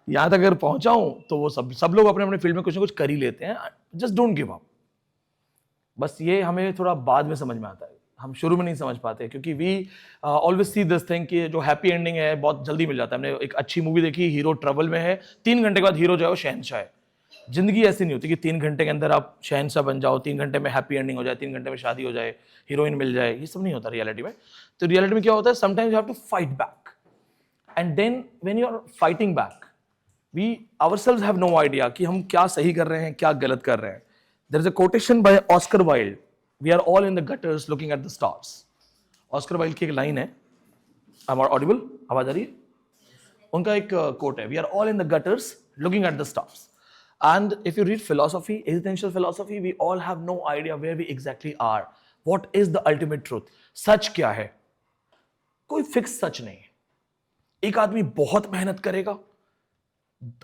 यहाँ तक अगर पहुंचा हूं तो वो सब लोग अपने अपने फील्ड में कुछ ना कुछ कर ही लेते हैं. Just don't give up. बस ये हमें थोड़ा बाद में समझ में आता है, हम शुरू में नहीं समझ पाते, क्योंकि we always see this thing कि जो हैप्पी एंडिंग है बहुत जल्दी मिल जाता है. हमने एक अच्छी मूवी देखी, हीरो ट्रबल में है, 3 घंटे के बाद हीरो जो है वो शहंशाह है. जिंदगी ऐसी नहीं होती कि 3 घंटे के अंदर आप शहंशाह बन जाओ, 3 घंटे में हैप्पी एंडिंग हो जाए, 3 घंटे में शादी हो जाए, हीरोइन मिल जाए. ये सब नहीं होता रियलिटी में. तो रियलिटी में क्या होता है, sometimes you have to fight back, and then when you are fighting back, we ourselves have no idea कि हम क्या सही कर रहे हैं, क्या गलत कर रहे हैं. There is a quotation by Oscar Wilde, we are all in the gutters looking at the stars. Oscar Wilde की एक लाइन है, am I audible? आवाज आ रही है? उनका एक कोट है, we are all in the gutters looking at the stars. And if you read philosophy, existential philosophy, we all have no idea where we exactly are. What is the ultimate truth? सच क्या है? कोई fix सच नहीं. एक आदमी बहुत मेहनत करेगा,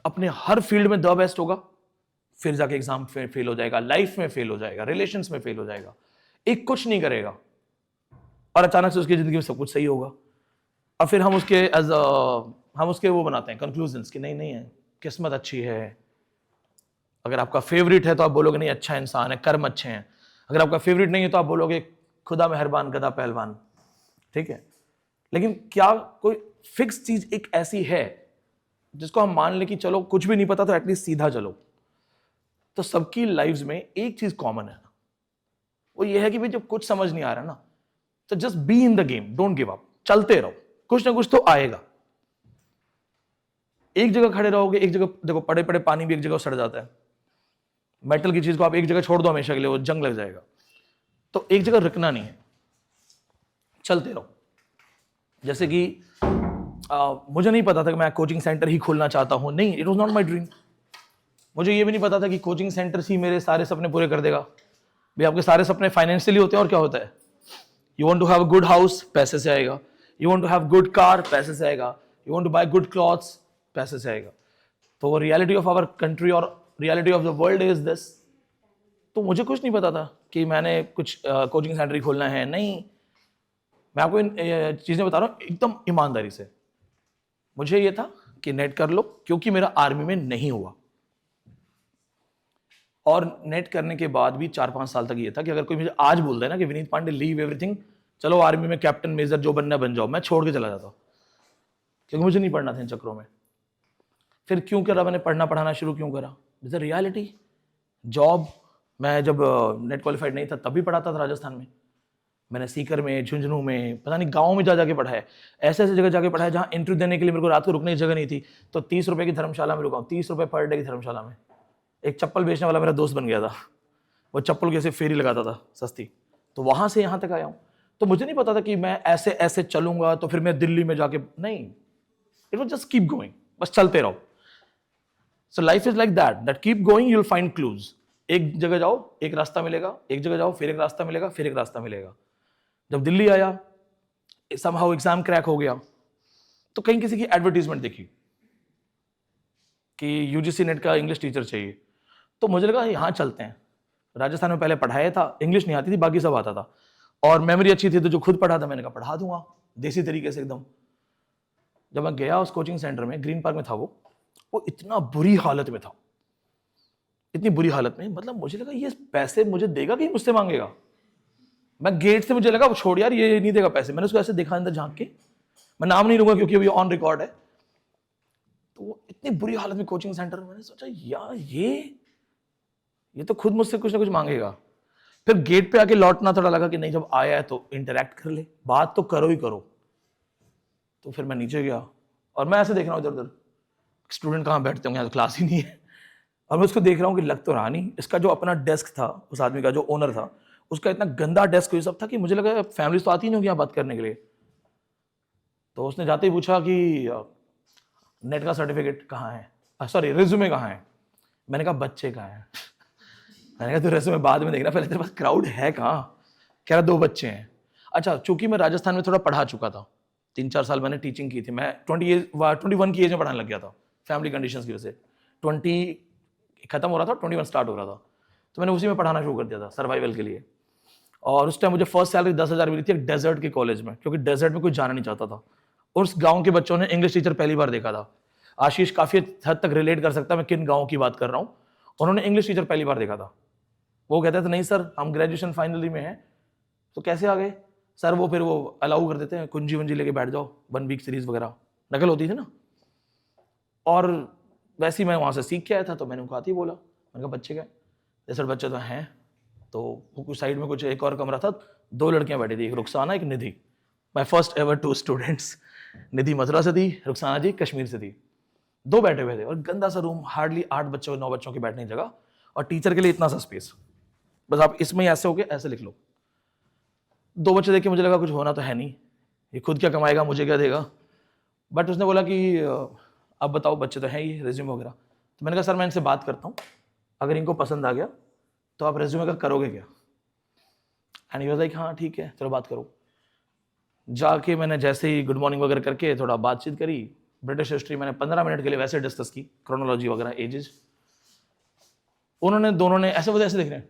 अपने हर फील्ड में द बेस्ट होगा, फिर जाके एग्जाम फेल हो जाएगा, लाइफ में फेल हो जाएगा, रिलेशंस में फेल हो जाएगा. एक कुछ नहीं करेगा और अचानक से उसकी जिंदगी में सब कुछ सही होगा. और फिर हम उसके वो बनाते हैं कंक्लूजन्स कि नहीं है, किस्मत अच्छी है. अगर आपका फेवरेट है तो आप बोलोगे नहीं अच्छा इंसान है, कर्म अच्छे हैं. अगर आपका फेवरेट नहीं है तो आप बोलोगे खुदा मेहरबान गधा पहलवान. ठीक है, लेकिन क्या कोई फिक्स चीज एक ऐसी है जिसको हम मान ले कि चलो कुछ भी नहीं पता तो एटलीस्ट सीधा चलो? तो सबकी लाइफ्स में एक चीज कॉमन है, वो ये है कि भाई जब कुछ समझ नहीं आ रहा ना, तो just be in the game, don't give up. चलते रहो, कुछ ना कुछ तो आएगा. एक जगह खड़े रहोगे, एक जगह देखो, पड़े पड़े पानी भी एक जगह सड़ जाता है. मेटल की चीज को आप एक जगह छोड़ दो हमेशा के लिए, वो जंग लग जाएगा. तो एक जगह रुकना नहीं है, चलते रहो. जैसे कि मुझे नहीं पता था कि मैं कोचिंग सेंटर ही खोलना चाहता हूं. नहीं, it was not my dream. मुझे ये भी नहीं पता था कि कोचिंग सेंटर ही मेरे सारे सपने पूरे कर देगा. भाई आपके सारे सपने फाइनेंशियली होते हैं, और क्या होता है? You want to have a good house, पैसे से आएगा. You want to have good car, पैसे से आएगा. You want to buy good clothes, पैसे से आएगा. तो रियलिटी ऑफ आवर कंट्री और reality of the world is this. तो मुझे कुछ नहीं पता था कि मैंने कुछ कोचिंग सेंटर ही खोलना है. नहीं, मैं आपको इन चीजें बता रहा हूं एकदम ईमानदारी से. मुझे ये था कि नेट कर लो, क्योंकि मेरा आर्मी में नहीं हुआ. और नेट करने के बाद भी 4-5 साल तक ये था कि अगर कोई मुझे आज बोल दे ना कि विनीत पांडे लीव एवरीथिंग, चलो आर्मी में कैप्टन मेजर जो बनना बन जाओ, मैं छोड़ के चला जाता, क्योंकि मुझे नहीं पढ़ना था इन चक्रों में. फिर क्यों करा मैंने पढ़ना पढ़ाना शुरू, क्यों करा? द रियलिटी, जॉब, मैं जब नेट क्वालिफाइड नहीं था तब भी पढ़ाता था राजस्थान में. मैंने सीकर में, झुंझुनू में, पता नहीं गाँव में जा जाके पढ़ा है. ऐसे ऐसे जगह जाके पढ़ा है जहाँ इंटरव्यू देने के लिए मेरे को रात को रुकने की जगह नहीं थी. तो 30 रुपए की धर्मशाला में रुका हूँ, 30 रुपए पर डे की धर्मशाला में. एक चप्पल बेचने वाला मेरा दोस्त बन गया था, वो चप्पल कैसे फेरी लगाता था सस्ती. तो वहां से यहाँ तक आया हूँ. तो मुझे नहीं पता था कि मैं ऐसे ऐसे चलूंगा तो फिर मैं दिल्ली में जाके, नहीं, it was just keep going, बस चलते रहो. So life is like that keep going, you will find clues. एक जगह जाओ, एक रास्ता मिलेगा, एक जगह जाओ, फिर एक रास्ता मिलेगा, फिर एक रास्ता मिलेगा. जब दिल्ली आया, समहाउ एग्जाम क्रैक हो गया, तो कहीं किसी की एडवर्टीजमेंट देखी कि यूजीसी नेट का इंग्लिश टीचर चाहिए. तो मुझे लगा यहाँ चलते हैं. राजस्थान में पहले पढ़ाया था, इंग्लिश नहीं आती थी, बाकी सब आता था, और मेमोरी अच्छी थी, तो जो खुद पढ़ा था मैंने कहा पढ़ा दूंगा देसी तरीके से एकदम. जब मैं गया उस कोचिंग सेंटर में, ग्रीन पार्क में था वो इतना बुरी हालत में था, इतनी बुरी हालत में, मतलब मुझे लगा ये पैसे मुझे देगा कि मुझसे मांगेगा. मैं गेट से मुझे लगा वो छोड़ यार, ये नहीं देगा पैसे. मैंने उसको ऐसे देखा अंदर झांक के, मैं नाम नहीं लूंगा क्योंकि अभी ऑन रिकॉर्ड है. तो वो इतनी बुरी हालत में कोचिंग सेंटर में, मैंने सोचा यार ये तो खुद मुझसे कुछ ना कुछ मांगेगा. फिर गेट पे आके लौटना थोड़ा लगा कि नहीं, जब आया है तो इंटरेक्ट कर ले, बात तो करो ही करो. तो फिर मैं नीचे गया और मैं ऐसे देख रहा हूँ इधर उधर, स्टूडेंट कहाँ बैठते होंगे, यहाँ तो क्लास ही नहीं है. और मैं उसको देख रहा हूँ कि लग तो रहा नहीं, इसका जो अपना डेस्क था, उस आदमी का जो ओनर था, उसका इतना गंदा डेस्क ये सब था कि मुझे लगा फैमिली तो आती नहीं होगी यहाँ बात करने के लिए. तो उसने जाते ही पूछा कि नेट का सर्टिफिकेट कहाँ है, सॉरी रिज्यूमे कहाँ है. मैंने कहा बच्चे कहाँ है. मैंने कहा तो रिज्यूमे बाद में देखना, पहले तेरे पास क्राउड है कहाँ. कह रहा 2 बच्चे हैं. अच्छा, चूंकि मैं राजस्थान में थोड़ा पढ़ा चुका था, 3-4 साल मैंने टीचिंग की थी. मैं 21 की एज में पढ़ाने लग गया था, फैमिली कंडीशंस की वजह से. 20 खत्म हो रहा था, 21 स्टार्ट हो रहा था, तो मैंने उसी में पढ़ाना शुरू कर दिया था सर्वाइवल के लिए. और उस टाइम मुझे फर्स्ट सैलरी 10,000 मिली थी एक डेजर्ट के कॉलेज में, क्योंकि डेजर्ट में कोई जाना नहीं चाहता था. उस गांव के बच्चों ने इंग्लिश टीचर पहली बार देखा था. आशीष काफी हद तक रिलेट कर सकता है मैं किन गाँव की बात कर रहा हूँ। उन्होंने इंग्लिश टीचर पहली बार देखा था। वो कहते थे नहीं सर हम ग्रेजुएशन फाइनली में हैं। तो कैसे आ गए सर? वो फिर वो अलाउ कर देते हैं, कुंजी वंजी लेके बैठ जाओ, 1 वीक सीरीज वगैरह नकल होती थी ना। और वैसे ही मैं वहाँ से सीख के आया था, तो मैंने उनको आती बोला, मैंने कहा बच्चे क्या? सर बच्चे तो हैं। तो वो कुछ साइड में कुछ एक और कमरा था, 2 लड़कियां बैठी थी, एक रुखसाना एक Nidhi. My first ever 2 students. Nidhi Mathura से थी, रुखसाना जी कश्मीर से थी। 2 बैठे हुए थे और गंदा सा रूम, हार्डली 8 बच्चों 9 बच्चों की बैठने की जगह, और टीचर के लिए इतना सा स्पेस। बस आप इसमें ऐसे हो गए, ऐसे लिख लो। 2 बच्चे देख के मुझे लगा कुछ होना तो है नहीं, ये खुद क्या कमाएगा, मुझे क्या देगा। बट उसने बोला कि अब बताओ बच्चे तो हैं ही, रेज्यूमे वगैरह। तो मैंने कहा सर मैं इनसे बात करता हूँ, अगर इनको पसंद आ गया तो आप रेज्यूमे का करोगे क्या? एंड ही वाज लाइक हाँ ठीक है चलो बात करो। जाके मैंने जैसे ही गुड मॉर्निंग वगैरह करके थोड़ा बातचीत करी, ब्रिटिश हिस्ट्री मैंने 15 मिनट के लिए वैसे डिस्कस की, क्रोनोलॉजी वगैरह, एजेस। उन्होंने दोनों ने ऐसे बोले ऐसे देख रहे हैं,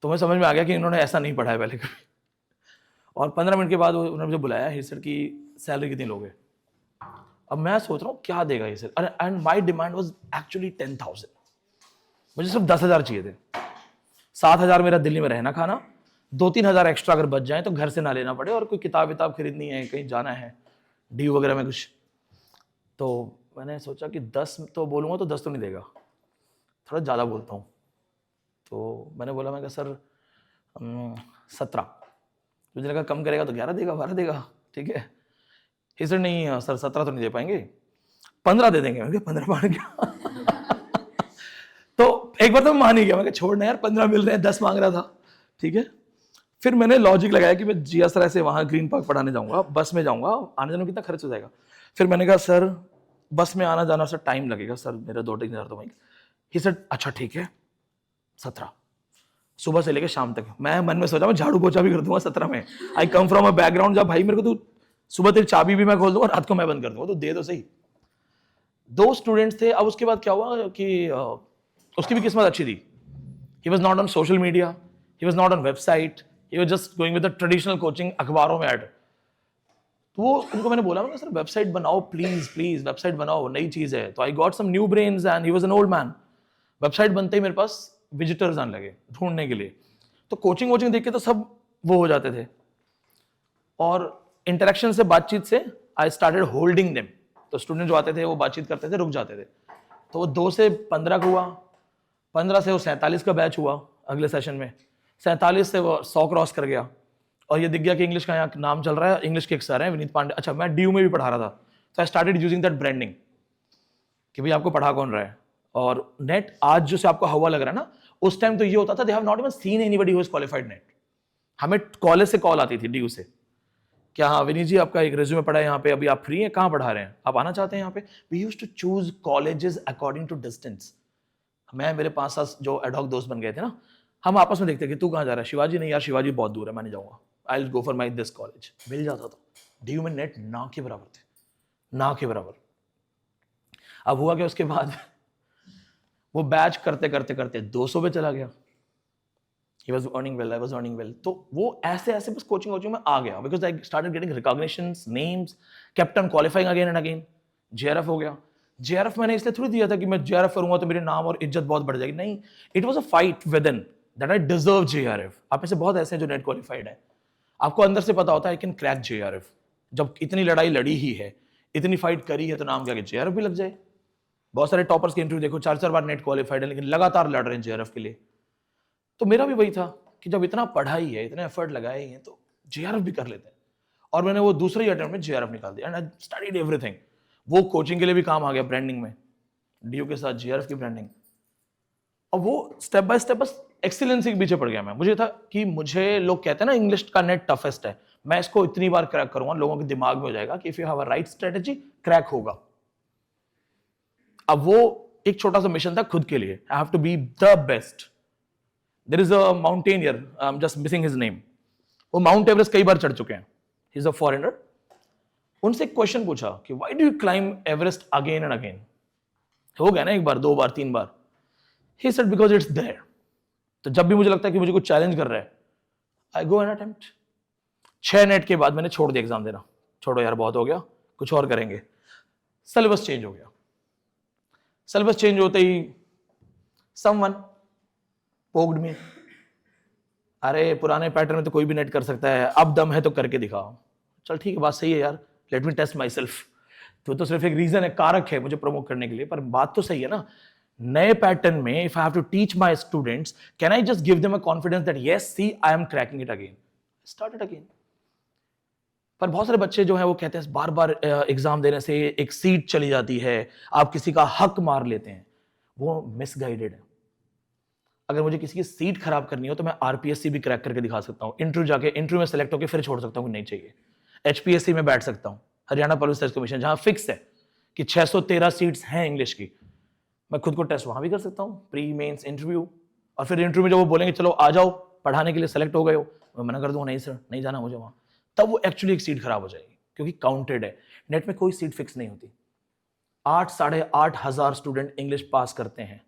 तो मैं समझ में आ गया कि इन्होंने ऐसा नहीं पढ़ा है पहले कभी। और 15 मिनट के बाद उन्होंने मुझे बुलाया, ही सेड कि सैलरी कितनी लोगे? अब मैं सोच रहा हूँ क्या देगा ये sir, and my demand was actually 10,000। मुझे सिर्फ 10,000 चाहिए थे। 7,000 मेरा दिल्ली में रहना खाना, 2-3 हज़ार एक्स्ट्रा अगर बच जाए तो घर से ना लेना पड़े, और कोई किताब विताब खरीदनी है, कहीं जाना है, ड्यू वगैरह में कुछ। तो मैंने सोचा कि 10 तो बोलूँगा तो 10 तो नहीं देगा, थोड़ा ज़्यादा बोलता हूँ। तो मैंने बोला, मैं कहा सर 17। मुझे लगा कम करेगा तो 11 देगा, 12 देगा, ठीक है। इसे नहीं सर 17 तो नहीं दे पाएंगे, 15 दे देंगे। मैं 15 मान गया। तो एक बार तो मैं मान ही गया, मैं छोड़ना यार 15 मिल रहे हैं, 10 मांग रहा था, ठीक है। फिर मैंने लॉजिक लगाया कि मैं जिया सर ऐसे वहां ग्रीन पार्क पढ़ाने जाऊंगा, बस में जाऊंगा, आने जाने में कितना खर्च हो जाएगा। फिर मैंने कहा सर बस में आना जाना सर टाइम लगेगा सर, मेरा 2-3 हज़ार तो वहीं। ही सेड अच्छा ठीक है 17, सुबह से लेकर शाम तक। मैं मन में सोचा मैं झाड़ू पोछा भी कर दूंगा 17 में। आई कम फ्रॉम अ बैकग्राउंड जब भाई मेरे को तू सुबह तेरी चाबी भी मैं खोल दूंगा, रात को मैं बंद कर दूंगा, तो दे दो सही। 2 स्टूडेंट्स थे। अब उसके बाद क्या हुआ कि उसकी भी किस्मत अच्छी थी। He was not on social media, he was not on website, he was just going with the traditional coaching, अखबारों में ऐड। तो वो उनको मैंने बोला, सर वेबसाइट बनाओ प्लीज प्लीज, वेबसाइट बनाओ, नई चीज है। तो I got some new brains and he was an old man. Website बनते ही मेरे पास विजिटर्स आने लगे ढूंढने के लिए। तो कोचिंग वोचिंग देख के तो सब वो हो जाते थे, और इंटरेक्शन से, बातचीत से आई स्टार्टेड होल्डिंग देम। तो स्टूडेंट जो आते थे वो बातचीत करते थे, रुक जाते थे। तो वो 2 से 15 का हुआ, 15 से वो 47 का बैच हुआ अगले सेशन में, 47 से वो 100 क्रॉस कर गया। और ये दिख गया कि इंग्लिश का यहाँ नाम चल रहा है, इंग्लिश के एक सर हैं विनीत पांडे। अच्छा मैं ड्यू में भी पढ़ा रहा था, तो I started using that branding कि भाई आपको पढ़ा कौन रहा है। और नेट आज जो से आपको हवा लग रहा है ना, उस टाइम तो ये होता था, they have not even seen anybody who is qualified net. हमें कॉलेज से कॉल आती थी ड्यू से, क्या हाँ विनीत जी आपका एक रिज्यूमे पड़ा है यहाँ पे, अभी आप फ्री हैं, कहाँ पढ़ा रहे हैं, आप आना चाहते हैं यहाँ पे। We used to choose colleges according to distance. मैं मेरे 5-7 जो एडॉक दोस्त बन गए थे ना, हम आपस में देखते कि तू कहाँ जा रहा है, शिवाजी नहीं यार शिवाजी बहुत दूर है, मैं नहीं जाऊंगा, I will go for my this college. मिल जाता था। ड्यू में नेट ना के बराबर थे, ना के बराबर। अब हुआ क्या उसके बाद वो बैच करते करते करते 200 पे चला गया। He was earning well, I was earning well. तो वो ऐसे ऐसे बस कोचिंग वोचिंग में आ गया, because I started getting recognitions, names, kept on qualifying again and again. JRF हो गया। JRF मैंने इसलिए थोड़ी दिया था कि मैं JRF करूंगा तो मेरे नाम और इज्जत बहुत बढ़ जाएगी, नहीं। It was a fight within that I deserve JRF. आप में से बहुत ऐसे हैं जो नेट क्वालिफाइड है, आपको अंदर से पता होता है I can crack JRF। जब इतनी लड़ाई लड़ी ही है, इतनी फाइट करी है, तो नाम क्या कि JRF भी लग जाए। बहुत सारे टॉपर्स के इंटरव्यू देखो, 4-4 बार नेट क्वालिफाइड है, लेकिन लगातार लड़ रहे हैं JRF के लिए। तो मेरा भी वही था कि जब इतना पढ़ाई है, इतने एफर्ट लगाए हैं, तो JRF भी कर लेते हैं। और मैंने वो दूसरे ही अटेम्प्ट में JRF निकाल दिया, एंड आई स्टडीड एवरीथिंग। वो कोचिंग के लिए भी काम आ गया, ब्रांडिंग में, ड्यू के साथ JRF की ब्रांडिंग। और वो स्टेप बाय स्टेप बस एक्सीलेंसी के पीछे पड़ गया मैं। मुझे था कि मुझे, लोग कहते हैं ना इंग्लिश का नेट टफेस्ट है, मैं इसको इतनी बार क्रैक करूंगा, लोगों के दिमाग में हो जाएगा कि if you have a right strategy crack होगा। अब वो एक छोटा सा मिशन था खुद के लिए, I have to be the best. There is a mountaineer, I'm just missing his name. वो माउंट एवरेस्ट कई बार चढ़ चुके हैं, he is a foreigner। उनसे एक क्वेश्चन पूछा कि why do you climb Everest again and again? हो गया ना एक बार, 2 बार, 3 बार। He said because it's there। तो जब भी मुझे लगता है कि मुझे कुछ चैलेंज कर रहा है, I go and attempt। 6 net के बाद मैंने छोड़ दिया एग्जाम देना, छोड़ो यार बहुत हो गया, कुछ और करेंगे। सिलेबस चेंज हो गया। सिलेबस चेंज होते ही समवन पोक्ड मी, अरे पुराने पैटर्न में तो कोई भी नेट कर सकता है, अब दम है तो करके दिखाओ। चल ठीक है, बात सही है यार, let me test myself. तो सिर्फ एक रीजन है, कारक है मुझे प्रमोट करने के लिए, पर बात तो सही है ना। नए पैटर्न में if I have to teach my students, can I just give them a confidence that yes see I am cracking it again, start it again. पर बहुत सारे बच्चे जो है वो कहते हैं बार बार एग्जाम देने से एक सीट चली जाती है, आप किसी का हक मार लेते हैं, वो मिसगाइडेड है। अगर मुझे किसी की सीट खराब करनी हो तो मैं आरपीएससी भी क्रैक करके दिखा सकता हूँ, इंटरव्यू जाके इंटरव्यू में सेलेक्ट होकर फिर छोड़ सकता हूँ कि नहीं चाहिए। एचपीएससी में बैठ सकता हूँ, हरियाणा पब्लिक सर्विस कमीशन, जहां फिक्स है कि 613 सीट्स हैं इंग्लिश की, मैं खुद को टेस्ट वहां भी कर सकता हूँ, प्री मेंस इंटरव्यू। और फिर इंटरव्यू में जब वो बोलेंगे चलो आ जाओ पढ़ाने के लिए, सेलेक्ट हो गए हो, मैं मना कर दूंगा नहीं सर नहीं जाना मुझे वहां, तब वो एक्चुअली एक सीट खराब हो जाएगी, क्योंकि काउंटेड है। नेट में कोई सीट फिक्स नहीं होती। 8,500 स्टूडेंट इंग्लिश पास करते हैं,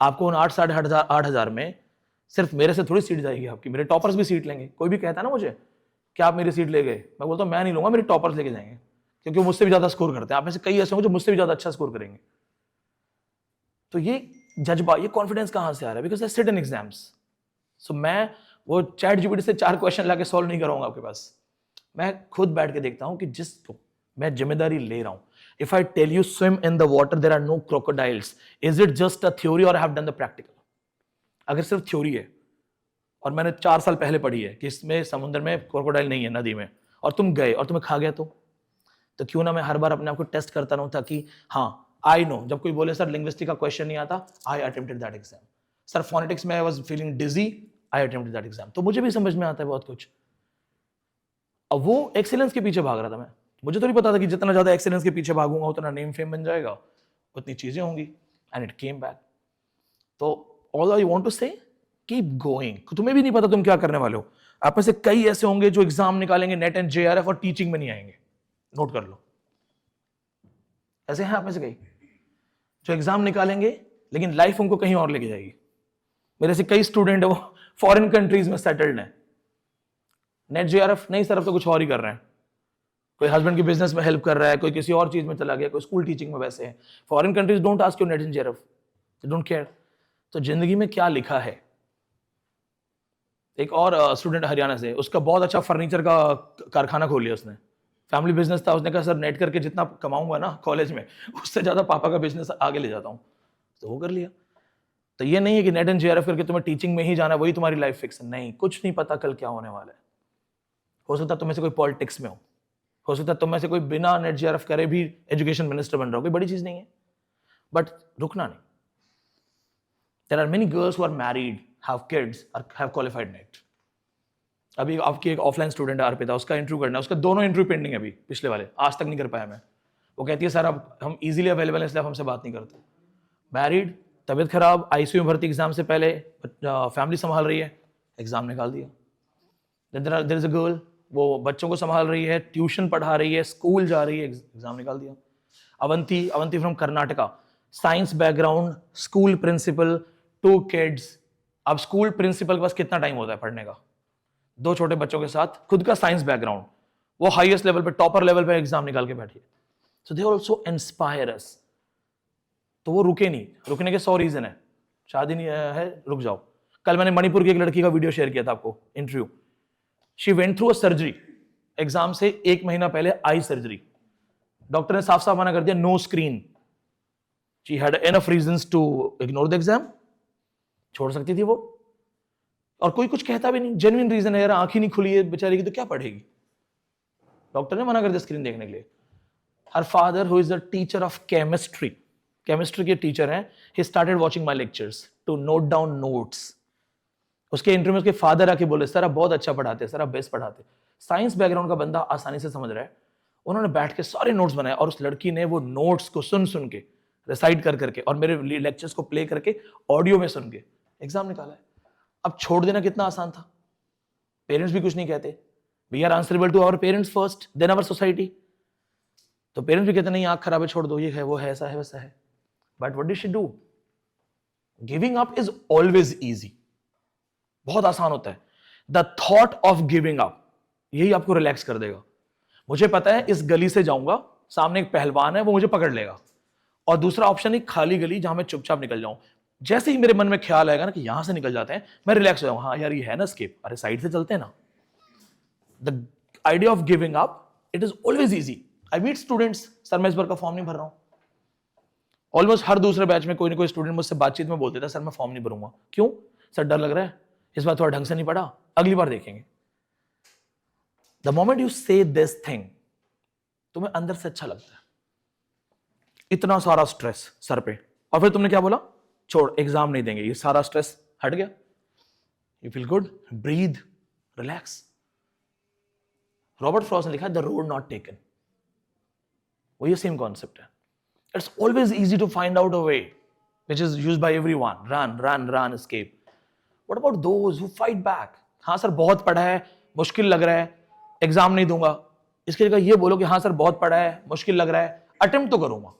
आपको उन 8,500 में सिर्फ मेरे से थोड़ी सीट जाएगी आपकी, मेरे टॉपर्स भी सीट लेंगे। कोई भी कहता है ना मुझे कि आप मेरी सीट ले गए, मैं बोलता हूं मैं नहीं लूंगा, मेरे टॉपर्स लेके जाएंगे, क्योंकि वो मुझसे भी ज्यादा स्कोर करते हैं। आप में से कई ऐसे होंगे जो मुझसे भी ज्यादा अच्छा स्कोर करेंगे। तो ये जज्बा, ये कॉन्फिडेंस कहां से आ रहा है? Because I sit in exams. So मैं वो चैट जीपीटी से 4 क्वेश्चन लाके सॉल्व नहीं कराऊंगा आपके पास, मैं खुद बैठ के देखता हूं कि जिसको मैं जिम्मेदारी ले रहा हूं, if I tell you swim in the water there are no crocodiles, is it just a theory or I have done the practical? अगर सिर्फ थ्योरी है और मैंने 4 साल पहले पढ़ी है कि इसमें समुद्र में क्रोकोडाइल नहीं है, नदी में, और तुम गए और तुम्हें खा गया, तो क्यों ना मैं हर बार अपने आप को टेस्ट करता रहूं, ताकि हाँ आई नो, जब कोई बोले सर लिंग्विस्टिक का क्वेश्चन नहीं आता, I attempted that exam, sir phonetics में I was feeling dizzy, I attempted that exam, तो मुझे भी समझ में आता है बहुत कुछ। अब वो एक्सीलेंस के पीछे भाग रहा था मैं, मुझे तो नहीं पता था कि जितना ज्यादा एक्सीलेंस के पीछे भागूंगा उतना नेम फेम बन जाएगा, उतनी चीजें होंगी, एंड इट केम बैक। तो ऑल आई वांट टू से, कीप गोइंग। तुम्हें भी नहीं पता तुम क्या करने वाले हो। आप में से कई ऐसे होंगे जो एग्जाम निकालेंगे नेट एंड जेआरएफ और टीचिंग में नहीं आएंगे, नोट कर लो। ऐसे हैं आप में से कई जो एग्जाम निकालेंगे लेकिन लाइफ उनको कहीं और लेके जाएगी। मेरे से कई स्टूडेंट है वो फॉरेन कंट्रीज में सेटल्ड है, नेट जेआरएफ नहीं सर, अब तो कुछ और ही कर रहे हैं, कोई हस्बैंड की बिजनेस में हेल्प कर रहा है, कोई किसी और चीज में चला गया, कोई स्कूल टीचिंग में वैसे है। Foreign countries don't ask you net and JRF, they don't care. तो जिंदगी में क्या लिखा है। एक और स्टूडेंट हरियाणा से, उसका बहुत अच्छा फर्नीचर का कारखाना खोल लिया उसने, फैमिली बिजनेस था। उसने कहा सर नेट करके जितना कमाऊंगा ना कॉलेज में, उससे ज्यादा पापा का बिजनेस आगे ले जाता हूं, तो वो कर लिया। तो ये नहीं है कि नेट एंड जेआरएफ करके तुम्हें टीचिंग में ही जाना वही तुम्हारी लाइफ फिक्स है, नहीं, कुछ नहीं पता कल क्या होने वाला है। हो सकता है तुम्हें से कोई पॉलिटिक्स में हो सकता है तुम में से कोई बिना नेट जेआरएफ करे भी एजुकेशन मिनिस्टर बन रहा हो, कोई बड़ी चीज नहीं है, बट रुकना नहीं। There are many girls who are married, have kids और हैव क्वालिफाइड नेट। अभी आपकी एक ऑफलाइन स्टूडेंट है अर्पिता, उसका इंटरव्यू करना है, उसका दोनों इंटरव्यू पेंडिंग है अभी, पिछले वाले आज तक नहीं कर पाया मैं। वो कहती है सर अब हम इजीली अवेलेबल है इसलिए हमसे बात नहीं करते। मैरिड, तबीयत खराब, आईसीयू में भर्ती, एग्जाम से पहले फैमिली संभाल रही है, एग्जाम निकाल दिया। देयर इज अ गर्ल, वो बच्चों को संभाल रही है, ट्यूशन पढ़ा रही है, स्कूल जा रही है, एग्जाम निकाल दिया। Avanti from Karnataka, science background, school principal, 2 kids. अब स्कूल प्रिंसिपल के पास कितना टाइम होता है पढ़ने का, 2 छोटे बच्चों के साथ, खुद का साइंस बैकग्राउंड, वो हाईएस्ट लेवल पे, टॉपर लेवल पे एग्जाम निकाल के बैठी है। सो दे आल्सो इंस्पायर अस। तो वो रुके नहीं, रुकने के 100 रीजन है, शादी नहीं है रुक जाओ। कल मैंने मणिपुर की एक लड़की का वीडियो शेयर किया था आपको, interview. She went through a surgery, exam से 1 महीना पहले आई सर्जरी, डॉक्टर ने साफ साफ मना कर दिया, no screen. She had enough reasons to ignore the exam, छोड़ सकती थी वो, और कोई कुछ कहता भी नहीं, जेन्युइन रीजन है यार, आंख ही नहीं खुली है बेचारी की तो क्या पढ़ेगी, डॉक्टर ने मना कर दिया स्क्रीन देखने के लिए। Her father who is the teacher of chemistry, chemistry के टीचर हैं, he started watching my lectures to note down notes. उसके इंटरव्यू में उसके फादर आके बोले सर आप बहुत अच्छा पढ़ाते, सर आप बेस्ट पढ़ाते। साइंस बैकग्राउंड का बंदा आसानी से समझ रहा है। उन्होंने बैठ के सारे नोट्स बनाए और उस लड़की ने वो नोट्स को सुन सुन के, रिसाइट कर करके, और मेरे लेक्चर्स को प्ले करके ऑडियो में सुन के एग्जाम निकाला है। अब छोड़ देना कितना आसान था, पेरेंट्स भी कुछ नहीं कहते, we are answerable to our parents first then our society. तो पेरेंट्स भी कहते नहीं आंख खराब है छोड़ दो, ये है वो है, ऐसा है वैसा है। But what did she do? Giving up is always easy, बहुत आसान होता है। The thought of giving up, यही आपको रिलैक्स कर देगा। मुझे पता है इस गली से जाऊंगा सामने एक पहलवान है, वो मुझे पकड़ लेगा, और दूसरा ऑप्शन है खाली गली जहां मैं चुपचाप निकल जाऊं। जैसे ही मेरे मन में ख्याल आएगा ना कि यहां से निकल जाते हैं, मैं रिलैक्स हो जाऊंगा, हाँ यार ये है ना स्केप, अरे साइड से चलते हैं ना। The idea of giving up, it is always easy. I meet students, sir मैं इस बार का फॉर्म नहीं भर रहा हूं। ऑलमोस्ट हर दूसरे बैच में कोई ना कोई स्टूडेंट मुझसे बातचीत में बोलते थे, सर मैं फॉर्म नहीं भरूंगा। क्यों? सर डर लग रहा है, इस बार थोड़ा ढंग से नहीं पढ़ा, अगली बार देखेंगे। द मोमेंट यू से दिस थिंग, तुम्हें अंदर से अच्छा लगता है। इतना सारा स्ट्रेस सर पे, और फिर तुमने क्या बोला? छोड़, एग्जाम नहीं देंगे, ये सारा स्ट्रेस हट गया। You feel good, breathe, relax. Robert Frost ने लिखा द रोड नॉट टेकन, वो ये सेम कॉन्सेप्ट है। It's always easy to find out a way which is used by everyone. Run, escape. What about those who fight back? हाँ sir बहुत पढ़ा है, मुश्किल लग रहा है, एग्जाम नहीं दूंगा। इसके जगह ये बोलो कि हाँ सर बहुत पढ़ा है, मुश्किल लग रहा है, अटेम्प्ट तो करूंगा।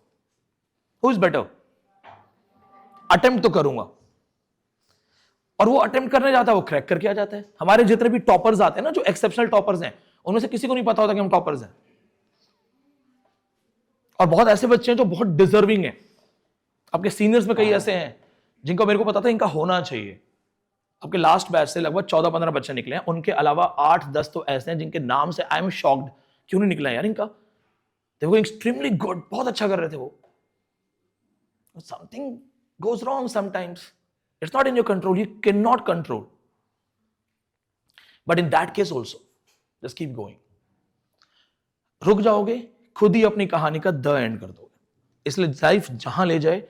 Who is better? अटेम्प्ट तो करूंगा। और वो अटेम्प्ट करने जाता है, वो क्रैक करके आ जाता है। हमारे जितने भी टॉपर्स आते हैं ना, जो एक्सेप्शनल टॉपर्स हैं, उनमें से किसी को नहीं पता होता कि हम टॉपर्स हैं। और बहुत ऐसे बच्चे हैं जो बहुत डिजर्विंग हैं। आपके सीनियर्स में कई ऐसे हैं जिनको मेरे को पता था इनका होना चाहिए। आपके लास्ट बैच से लगभग 14-15 बच्चे निकले हैं, उनके अलावा 8-10 तो ऐसे हैं जिनके नाम से आई एम शॉक्ड, क्यों नहीं निकला यार इनका। दे वर एक्सट्रीमली गुड, बहुत अच्छा कर रहे थे वो। Something goes wrong sometimes, it's not in your control, you can not control, but in that case also just keep going. रुक जाओगे, खुद ही अपनी कहानी का द एंड कर दोगे। इसलिए लाइफ जहां ले जाए